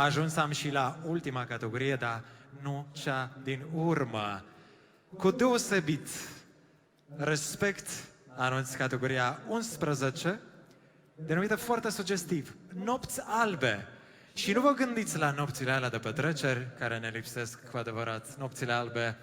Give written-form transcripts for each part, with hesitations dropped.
ajunsam și la ultima categorie, dar nu cea din urmă. Cu deosebit respect anunț categoria 11, denumită foarte sugestiv, Nopți albe. Și nu vă gândiți la nopțile alea de petreceri, care ne lipsesc cu adevărat, nopțile albe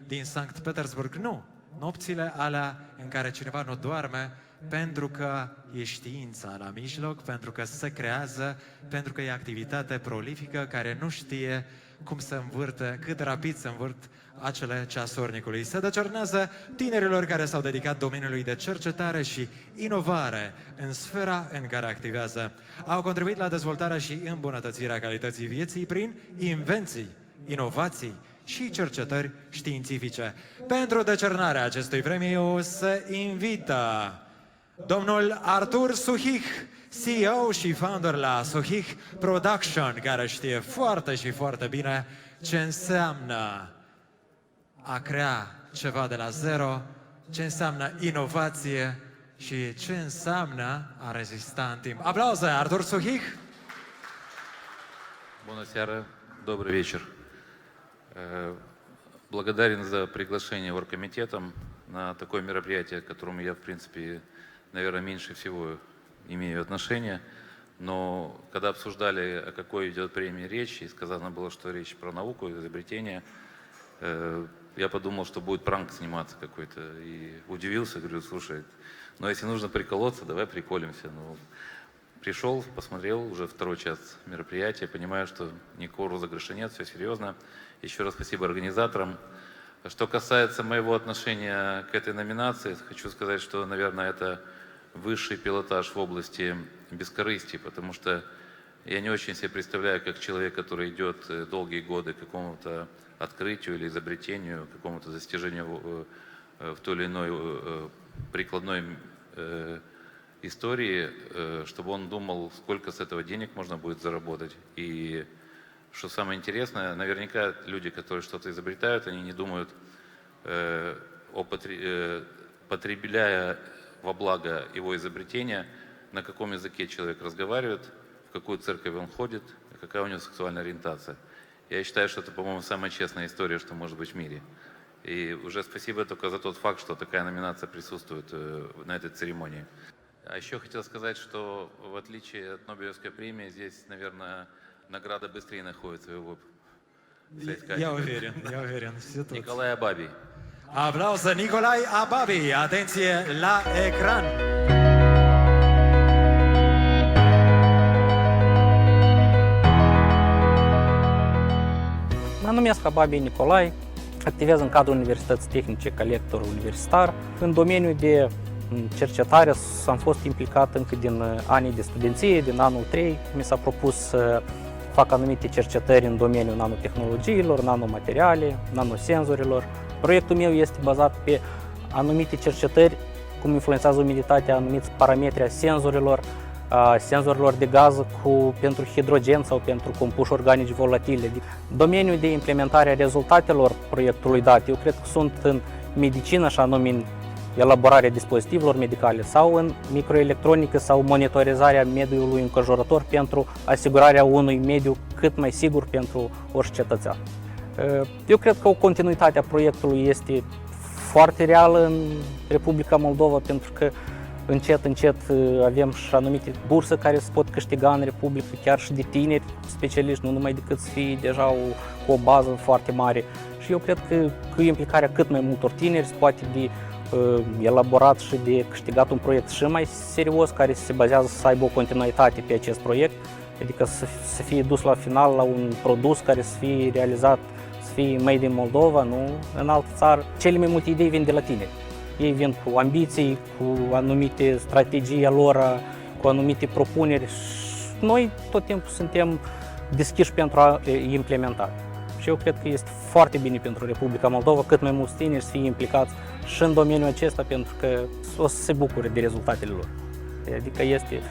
din Sankt Petersburg, nu. Nopțile alea în care cineva nu doarme pentru că e știința la mijloc, pentru că se creează, pentru că e activitate prolifică care nu știe cum se învârte, cât rapid se învârt acele ceasornicului. Se decernează tinerilor care s-au dedicat domeniului de cercetare și inovare în sfera în care activează. Au contribuit la dezvoltarea și îmbunătățirea calității vieții prin invenții, inovații și cercetări științifice. Pentru decernarea acestui premiu se invită domnul Artur Suhih, CEO și founder la Suhih Production, care știe foarte și foarte bine ce înseamnă a crea ceva de la zero, ce înseamnă inovație și ce înseamnă a rezista în timp. Aplauze, Artur Suhih! Bună seara, добрый вечер. Благодарен за приглашение оргкомитетом на такое мероприятие, к которому я, в принципе, наверное, меньше всего имею отношение. Но когда обсуждали, о какой идет премии речь, и сказано было, что речь про науку, изобретение, я подумал, что будет пранк сниматься какой-то. И удивился, говорю, слушай, ну если нужно приколоться, давай приколимся. Ну, пришел, посмотрел уже второй час мероприятия, понимаю, что никакого розыгрыша нет, все серьезно. Еще раз спасибо организаторам. Что касается моего отношения к этой номинации, хочу сказать, что, наверное, это высший пилотаж в области бескорыстия, потому что я не очень себе представляю, как человек, который идет долгие годы к какому-то открытию или изобретению, к какому-то достижению в той или иной прикладной истории, чтобы он думал, сколько с этого денег можно будет заработать. И что самое интересное, наверняка люди, которые что-то изобретают, они не думают, потребляя во благо его изобретения, на каком языке человек разговаривает, в какую церковь он ходит, какая у него сексуальная ориентация. Я считаю, что это, по-моему, самая честная история, что может быть в мире. И уже спасибо только за тот факт, что такая номинация присутствует на этой церемонии. А еще хотел сказать, что в отличие от Нобелевской премии, здесь, наверное, награда быстрее находит своего соискателя. Я уверен. Николай Абабий. Aplauze, Nicolae Ababi, atenție la ecran! Mă numesc Ababi Nicolae, activez în cadrul Universității Tehnice ca lector universitar. În domeniul de cercetare am fost implicat încă din anii de studenție, din anul 3. Mi s-a propus să fac anumite cercetări în domeniul nanotehnologiilor, nanomateriale, nanosenzorilor. Proiectul meu este bazat pe anumite cercetări, cum influențează umiditatea, anumiți parametri a senzorilor de gază pentru hidrogen sau pentru compuși organici volatile. Domeniul de implementare a rezultatelor proiectului dat, eu cred că sunt în medicină, și anume în elaborarea dispozitivelor medicale sau în microelectronică sau monitorizarea mediului înconjurător pentru asigurarea unui mediu cât mai sigur pentru orice cetățean. Eu cred că o continuitate a proiectului este foarte reală în Republica Moldova, pentru că încet avem și anumite burse care se pot câștiga în Republică, chiar și de tineri specialiști, nu numai decât să fie deja cu o bază foarte mare. Și eu cred că cu implicarea cât mai multor tineri se poate de elaborat și de câștigat un proiect și mai serios, care se bazează să aibă o continuitate pe acest proiect, adică să fie dus la final la un produs care să fie realizat, să fie made in Moldova, nu în altă țară. Cele mai multe idei vin de la tineri. Ei vin cu ambiții, cu anumite strategii lor, cu anumite propuneri și noi tot timpul suntem deschiși pentru a le implementa. Și eu cred că este foarte bine pentru Republica Moldova cât mai mulți tineri să fie implicați și în domeniul acesta, pentru că o să se bucure de rezultatele lor. Adică este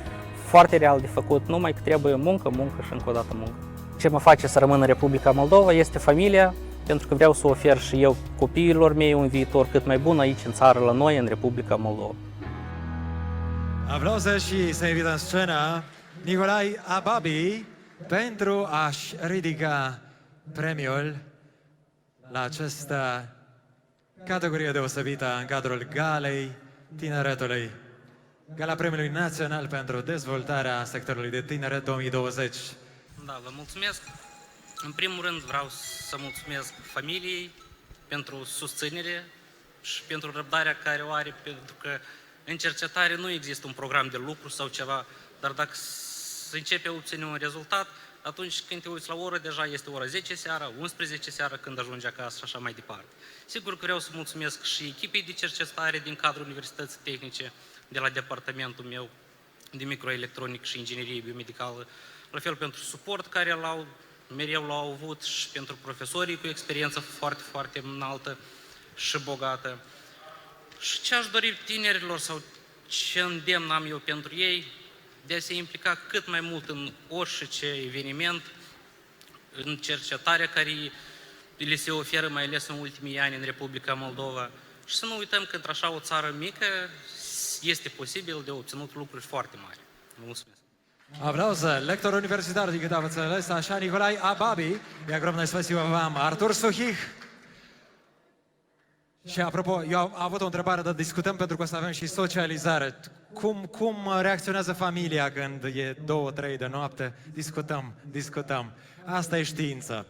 foarte real de făcut, numai că trebuie muncă și încă o dată muncă. Ce mă face să rămân în Republica Moldova este familia, pentru că vreau să ofer și eu copiilor mei un viitor cât mai bun aici în țară, la noi, în Republica Moldova. Aplauze și să invită în scenă Nicolae Ababi, pentru a-și ridica premiul la această categorie deosebită în cadrul Galei Tineretului, Gala Premiului Național pentru Dezvoltarea Sectorului de Tineret 2020. Da, vă mulțumesc. În primul rând vreau să mulțumesc familiei pentru susținere și pentru răbdarea care o are, pentru că în cercetare nu există un program de lucru sau ceva, dar dacă se începe a obține un rezultat, atunci când te uiți la oră, deja este ora 10 seara, 11 seara, când ajungi acasă și așa mai departe. Sigur că vreau să mulțumesc și echipei de cercetare din cadrul Universității Tehnice, de la departamentul meu de microelectronic și inginerie biomedicală, la fel pentru suport care mereu l-au avut și pentru profesorii cu experiență foarte, foarte înaltă și bogată. Și ce aș dori tinerilor sau ce îndemn am eu pentru ei, de a se implica cât mai mult în orice eveniment, în cercetarea care le se oferă, mai ales în ultimii ani în Republica Moldova. Și să nu uităm că într-așa o țară mică este posibil de obținut lucruri foarte mari. Vă mulțumesc! Aplauze, lektor uniwersytetu, din câte am înțeles, așa, Nicolae Ababi. I огромное спасибо вам, Artur Suhih. Și apropo, eu am avut o întrebare, dar discutăm pentru că o să avem și socializare. Cum reacționează familia când e 2-3 de noapte? Discutăm. Asta e știință.